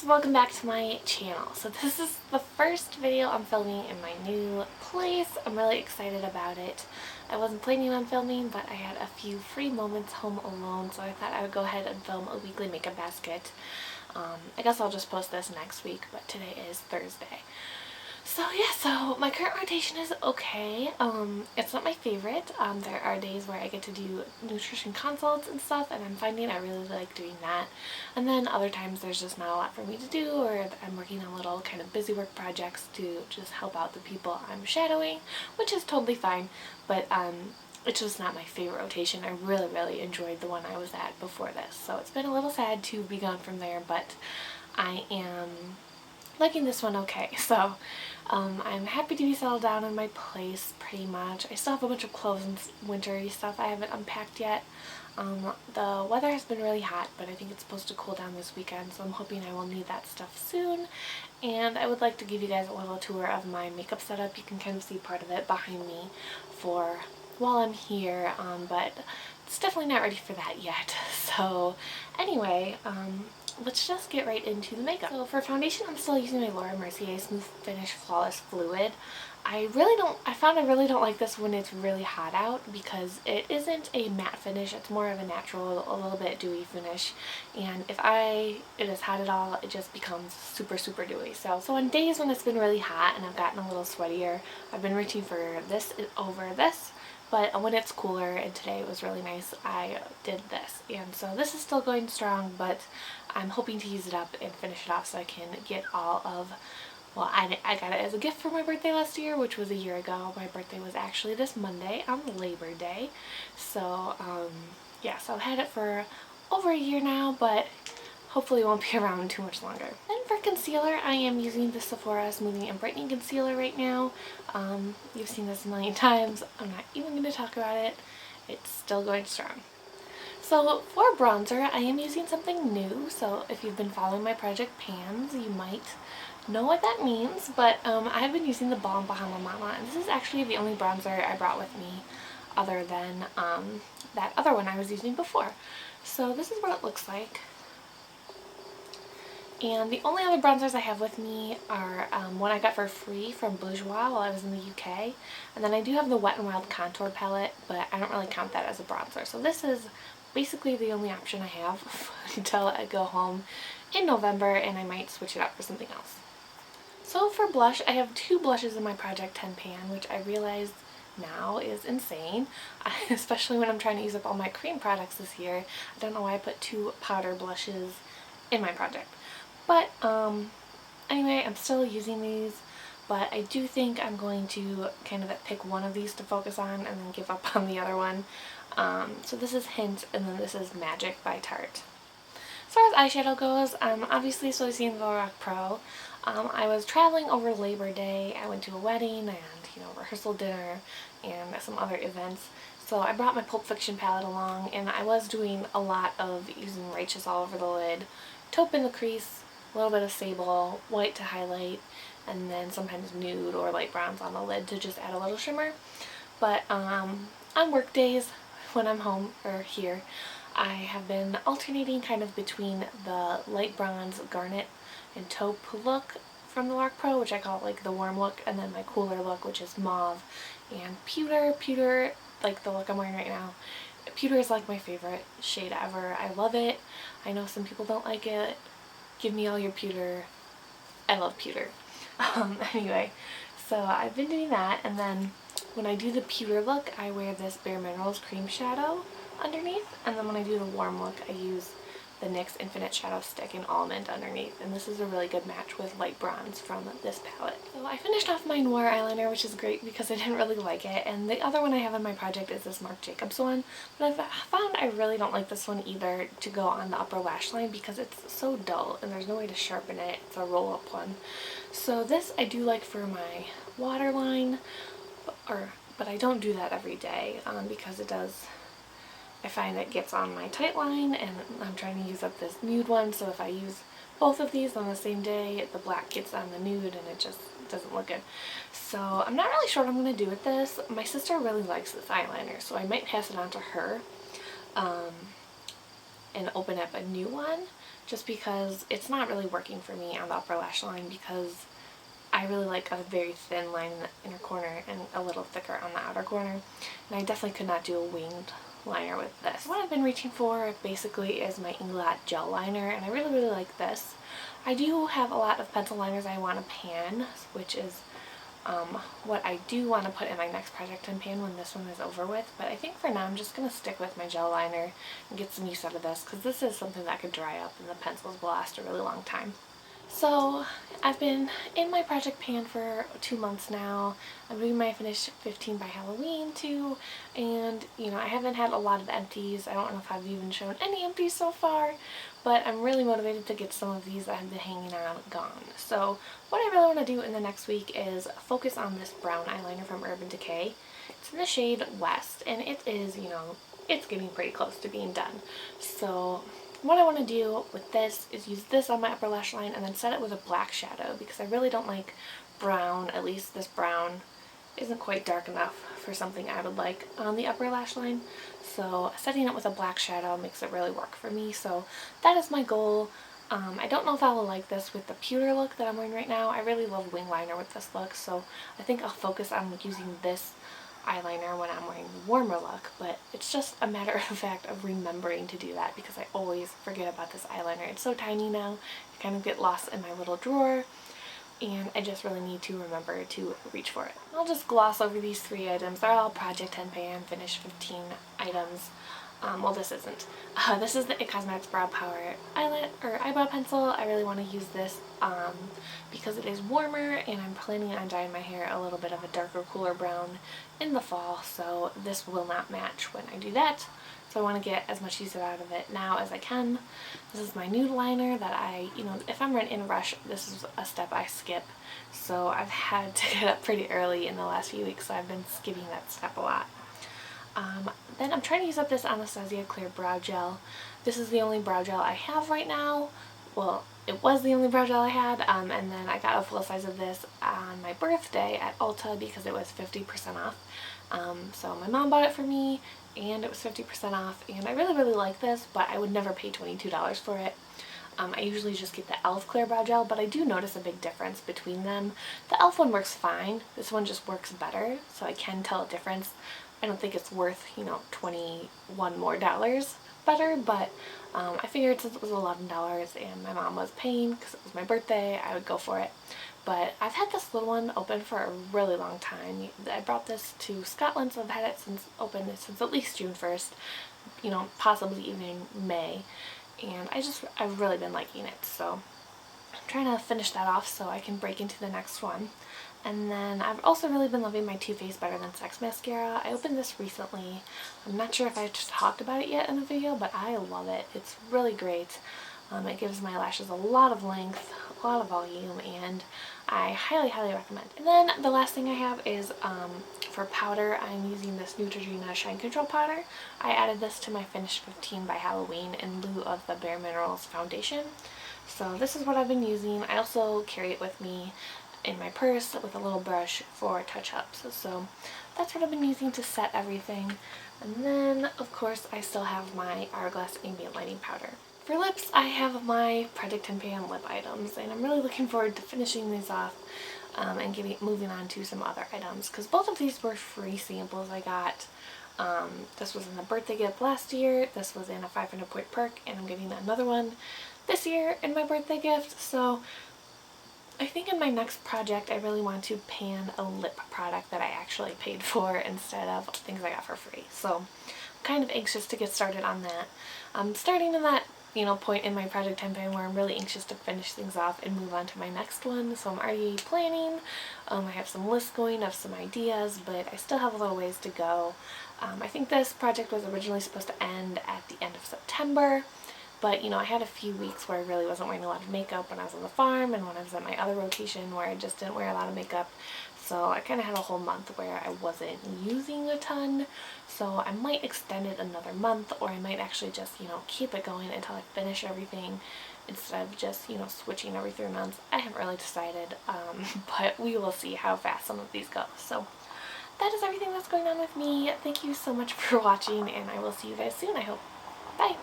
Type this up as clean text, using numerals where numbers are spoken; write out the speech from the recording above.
guys, welcome back to my channel. So this is the first video I'm filming in my new place. I'm really excited about it. I wasn't planning on filming, but I had a few free moments home alone, so I thought I would go ahead and film a weekly makeup basket. I guess I'll just post this next week, but today is Thursday. So yeah, so my current rotation is okay. It's not my favorite. There are days where I get to do nutrition consults and stuff, and I'm finding I really like doing that. And then other times there's just not a lot for me to do, or I'm working on little kind of busy work projects to just help out the people I'm shadowing, which is totally fine, but it's just not my favorite rotation. I really enjoyed the one I was at before this, so it's been a little sad to be gone from there, but I am liking this one okay. So I'm happy to be settled down in my place pretty much. I still have a bunch of clothes and wintry stuff I haven't unpacked yet. The weather has been really hot, but I think it's supposed to cool down this weekend, so I'm hoping I will need that stuff soon. And I would like to give you guys a little tour of my makeup setup. You can kind of see part of it behind me for while I'm here, but it's definitely not ready for that yet. So anyway, let's just get right into the makeup. So for foundation, I'm still using my Laura Mercier Smooth Finish Flawless Fluid. I found I really don't like this when it's really hot out, because it isn't a matte finish, it's more of a natural, a little bit dewy finish, and if it is hot at all, it just becomes super dewy. So on days when it's been really hot and I've gotten a little sweatier, I've been reaching for this over this. But when it's cooler, and today it was really nice, I did this. And so this is still going strong, but I'm hoping to use it up and finish it off so I can get all of, well, I got it as a gift for my birthday last year, which was a year ago. My birthday was actually this Monday on Labor Day. So, yeah, so I've had it for over a year now, but hopefully it won't be around too much longer. Then for concealer, I am using the Sephora Smoothing and Brightening Concealer right now. You've seen this a million times. I'm not even going to talk about it. It's still going strong. So for bronzer, I am using something new. So if you've been following my Project Pans, you might know what that means. But I've been using the Balm Bahama Mama, and this is actually the only bronzer I brought with me other than that other one I was using before. So this is what it looks like. And the only other bronzers I have with me are one I got for free from Bourjois while I was in the UK. And then I do have the Wet n Wild Contour Palette, but I don't really count that as a bronzer. So this is basically the only option I have until I go home in November, and I might switch it up for something else. So for blush, I have two blushes in my Project 10 pan, which I realize now is insane, especially when I'm trying to use up all my cream products this year. I don't know why I put two powder blushes in my project. But anyway, I'm still using these, but I do think I'm going to kind of pick one of these to focus on and then give up on the other one. So this is Hint, and then this is Magic by Tarte. As far as eyeshadow goes, I'm obviously still using the Lorac Pro. I was traveling over Labor Day. I went to a wedding and, rehearsal dinner and some other events. So I brought my Pulp Fiction palette along, and I was doing a lot of using Righteous all over the lid, taupe in the crease, a little bit of sable, white to highlight, and then sometimes nude or light browns on the lid to just add a little shimmer. But on work days when I'm home or here, I have been alternating kind of between the light bronze, garnet, and taupe look from the Lorac Pro, which I call like the warm look, and then my cooler look, which is mauve and pewter. Pewter, like the look I'm wearing right now. Pewter is like my favorite shade ever. I love it. I know some people don't like it. Give me all your pewter. I love pewter. Anyway, so I've been doing that, and then when I do the pewter look, I wear this Bare Minerals cream shadow underneath, and then when I do the warm look, I use the NYX Infinite Shadow Stick in Almond underneath, and this is a really good match with light bronze from this palette. So I finished off my Noir eyeliner, which is great because I didn't really like it, and the other one I have in my project is this Marc Jacobs one, but I've found I really don't like this one either to go on the upper lash line because it's so dull and there's no way to sharpen it. It's a roll-up one. So this I do like for my waterline, but I don't do that every day because I find it gets on my tight line, and I'm trying to use up this nude one, so if I use both of these on the same day, the black gets on the nude and it just doesn't look good. So I'm not really sure what I'm going to do with this. My sister really likes this eyeliner, so I might pass it on to her and open up a new one just because it's not really working for me on the upper lash line, because I really like a very thin line in the inner corner and a little thicker on the outer corner, and I definitely could not do a winged liner with this. What I've been reaching for basically is my Inglot gel liner, and I really like this. I do have a lot of pencil liners I want to pan, which is what I do want to put in my next project and pan when this one is over with, but I think for now I'm just going to stick with my gel liner and get some use out of this, because this is something that could dry up and the pencils will last a really long time. So I've been in my project pan for 2 months now. I'm doing my finish 15 by Halloween too, and I haven't had a lot of empties. I don't know if I've even shown any empties so far, but I'm really motivated to get some of these that have been hanging out gone. So what I really want to do in the next week is focus on this brown eyeliner from Urban Decay. It's in the shade West, and it is, it's getting pretty close to being done. So what I want to do with this is use this on my upper lash line and then set it with a black shadow, because I really don't like brown. At least this brown isn't quite dark enough for something I would like on the upper lash line. So setting it with a black shadow makes it really work for me. So that is my goal. I don't know if I will like this with the pewter look that I'm wearing right now. I really love wing liner with this look, so I think I'll focus on using this eyeliner when I'm wearing the warmer look, but it's just a matter of fact of remembering to do that, because I always forget about this eyeliner. It's so tiny now, I kind of get lost in my little drawer, and I just really need to remember to reach for it. I'll just gloss over these 3 items. They're all Project 10 Pan Finish 15 items. Well, this isn't. This is the It Cosmetics Brow Power eyebrow pencil. I really want to use this because it is warmer, and I'm planning on dyeing my hair a little bit of a darker, cooler brown in the fall, so this will not match when I do that. So I want to get as much use out of it now as I can. This is my nude liner that if I'm in a rush, this is a step I skip. So I've had to get up pretty early in the last few weeks, so I've been skipping that step a lot. Then I'm trying to use up this Anastasia Clear Brow Gel. This is the only brow gel I have right now. Well, it was the only brow gel I had, and then I got a full size of this on my birthday at Ulta because it was 50% off. So my mom bought it for me, and it was 50% off, and I really like this, but I would never pay $22 for it. I usually just get the e.l.f. Clear Brow Gel, but I do notice a big difference between them. The e.l.f. one works fine. This one just works better, so I can tell a difference. I don't think it's worth, $21 more better, but I figured since it was $11 and my mom was paying because it was my birthday, I would go for it. But I've had this little one open for a really long time. I brought this to Scotland, so I've had it since at least June 1st, possibly even May. And I've really been liking it, so I'm trying to finish that off so I can break into the next one. And then I've also really been loving my Too Faced Better Than Sex mascara. I opened this recently. I'm not sure if I've just talked about it yet in a video, but I love it. It's really great. It gives my lashes a lot of length, a lot of volume, and I highly recommend. And then the last thing I have is for powder, I'm using this Neutrogena Shine Control powder. I added this to my Finish 15 by Halloween in lieu of the Bare Minerals foundation. So this is what I've been using. I also carry it with me in my purse with a little brush for touch-ups. So that's what I've been using to set everything. And then, of course, I still have my Hourglass Ambient Lighting Powder. For lips, I have my Project 10 Pan lip items, and I'm really looking forward to finishing these off and moving on to some other items, because both of these were free samples I got. This was in the birthday gift last year, this was in a 500-point perk, and I'm getting another one this year in my birthday gift. So I think in my next project I really want to pan a lip product that I actually paid for instead of things I got for free. So I'm kind of anxious to get started on that. I'm starting in that point in my Project 10 Pan where I'm really anxious to finish things off and move on to my next one. So I'm already planning. I have some lists going of some ideas, but I still have a little ways to go. I think this project was originally supposed to end at the end of September. But, I had a few weeks where I really wasn't wearing a lot of makeup when I was on the farm and when I was at my other rotation where I just didn't wear a lot of makeup. So I kind of had a whole month where I wasn't using a ton. So I might extend it another month, or I might actually just, keep it going until I finish everything instead of just, switching every 3 months. I haven't really decided, but we will see how fast some of these go. So that is everything that's going on with me. Thank you so much for watching, and I will see you guys soon, I hope. Bye!